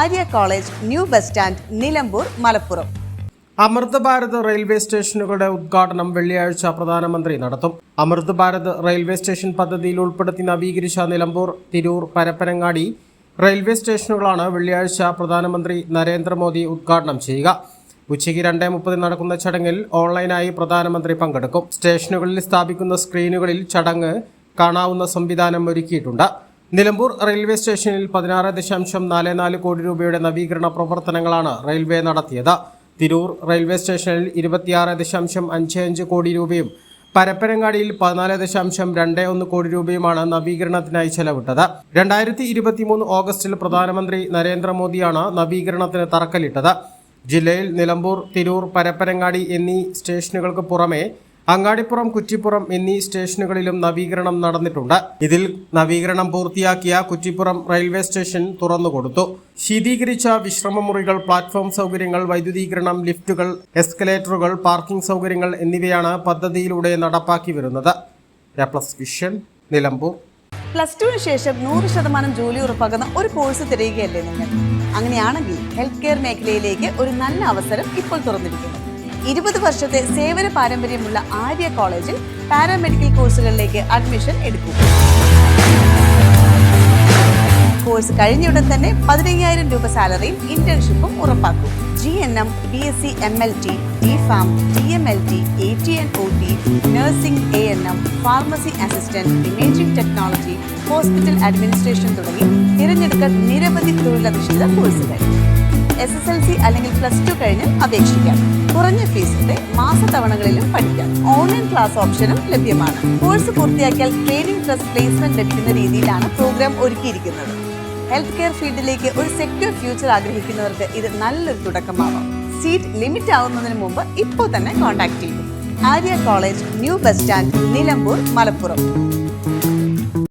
Arya college, new bus stand, Nilambur, Malappuram. Amrit Bharat railway സ്റ്റേഷനുകളുടെ ഉദ്ഘാടനം വെള്ളിയാഴ്ച പ്രധാനമന്ത്രി നടത്തും. അമൃത് ഭാരത് റെയിൽവേ സ്റ്റേഷൻ പദ്ധതിയിൽ ഉൾപ്പെടുത്തി നവീകരിച്ച നിലമ്പൂർ, തിരൂർ, പരപ്പനങ്ങാടി റെയിൽവേ സ്റ്റേഷനുകളാണ് വെള്ളിയാഴ്ച പ്രധാനമന്ത്രി നരേന്ദ്രമോദി ഉദ്ഘാടനം ചെയ്യുക. ഉച്ചയ്ക്ക് 2:30 നടക്കുന്ന ചടങ്ങിൽ ഓൺലൈനായി പ്രധാനമന്ത്രി പങ്കെടുക്കും. സ്റ്റേഷനുകളിൽ സ്ഥാപിക്കുന്ന സ്ക്രീനുകളിൽ ചടങ്ങ് കാണാവുന്ന സംവിധാനം ഒരുക്കിയിട്ടുണ്ട്. നിലമ്പൂർ റെയിൽവേ സ്റ്റേഷനിൽ 16.44 കോടി രൂപയുടെ നവീകരണ പ്രവർത്തനങ്ങളാണ് റെയിൽവേ നടത്തിയത്. തിരൂർ റെയിൽവേ സ്റ്റേഷനിൽ 26.55 കോടി രൂപയും പരപ്പനങ്ങാടിയിൽ 14.21 കോടി രൂപയുമാണ് നവീകരണത്തിനായി ചെലവിട്ടത്. 2023 ഓഗസ്റ്റിൽ പ്രധാനമന്ത്രി നരേന്ദ്രമോദിയാണ് നവീകരണത്തിന് തറക്കല്ലിട്ടത്. ജില്ലയിൽ നിലമ്പൂർ, തിരൂർ, പരപ്പനങ്ങാടി എന്നീ സ്റ്റേഷനുകൾക്ക് പുറമെ അങ്ങാടിപ്പുറം, കുറ്റിപ്പുറം എന്നീ സ്റ്റേഷനുകളിലും നവീകരണം നടന്നിട്ടുണ്ട്. ഇതിൽ നവീകരണം പൂർത്തിയാക്കിയ കുറ്റിപ്പുറം റെയിൽവേ സ്റ്റേഷൻ തുറന്നുകൊടുത്തു. ശീതീകരിച്ച വിശ്രമമുറികൾ, പ്ലാറ്റ്ഫോം സൗകര്യങ്ങൾ, വൈദ്യുതീകരണം, ലിഫ്റ്റുകൾ, എസ്കലേറ്ററുകൾ, പാർക്കിംഗ് സൗകര്യങ്ങൾ എന്നിവയാണ് പദ്ധതിയിലൂടെ നടപ്പാക്കി വരുന്നത്. വിഷൻ, നിലമ്പൂർ. +2 ശേഷം 100% ജോലി ഉറപ്പാക്കുന്ന ഒരു കോഴ്സ് തിരയുകയല്ലേ നിങ്ങൾ? അങ്ങനെയാണെങ്കിൽ ഹെൽത്ത് കെയർ മേഖലയിലേക്ക് ഒരു നല്ല അവസരം ഇപ്പോൾ തുറന്നിരിക്കുന്നു. 20 വർഷത്തെ സേവന പാരമ്പര്യമുള്ള ആര്യ കോളേജിൽ പാരാമെഡിക്കൽ കോഴ്സുകളിലേക്ക് അഡ്മിഷൻ എടുക്കും. കോഴ്സ് കഴിഞ്ഞയുടൻ തന്നെ 15,000 രൂപ സാലറിയും ഇന്റേൺഷിപ്പും ഉറപ്പാക്കും. GNM, BSc MLT, DPharm, DMLT, AT&OT, nursing, ANM, pharmacy assistant, imaging technology, hospital administration തുടങ്ങി തിരഞ്ഞെടുക്കാൻ നിരവധി തൊഴിലധിഷ്ഠിത കോഴ്സുകൾ. SSLC അല്ലെങ്കിൽ +2 കഴിഞ്ഞ് അപേക്ഷിക്കാം. കുറഞ്ഞ ഫീസിന്റെ മാസത്തവണകളിലും പഠിക്കാം. ഓൺലൈൻ ക്ലാസ് ഓപ്ഷനും ലഭ്യമാണ്. കോഴ്സ് പൂർത്തിയാക്കിയാൽ ട്രെയിനിങ് പ്ലസ് പ്ലേസ്മെന്റ് ലഭിക്കുന്ന രീതിയിലാണ് പ്രോഗ്രാം ഒരുക്കിയിരിക്കുന്നത്. ഹെൽത്ത് കെയർ ഫീൽഡിലേക്ക് ഒരു സെക്യൂർ ഫ്യൂച്ചർ ആഗ്രഹിക്കുന്നവർക്ക് ഇത് നല്ലൊരു തുടക്കമാവാം. സീറ്റ് ലിമിറ്റ് ആവുന്നതിന് മുമ്പ് ഇപ്പോൾ തന്നെ കോൺടാക്ട് ചെയ്യും. Arya college, new bus stand, Nilambur, Malappuram.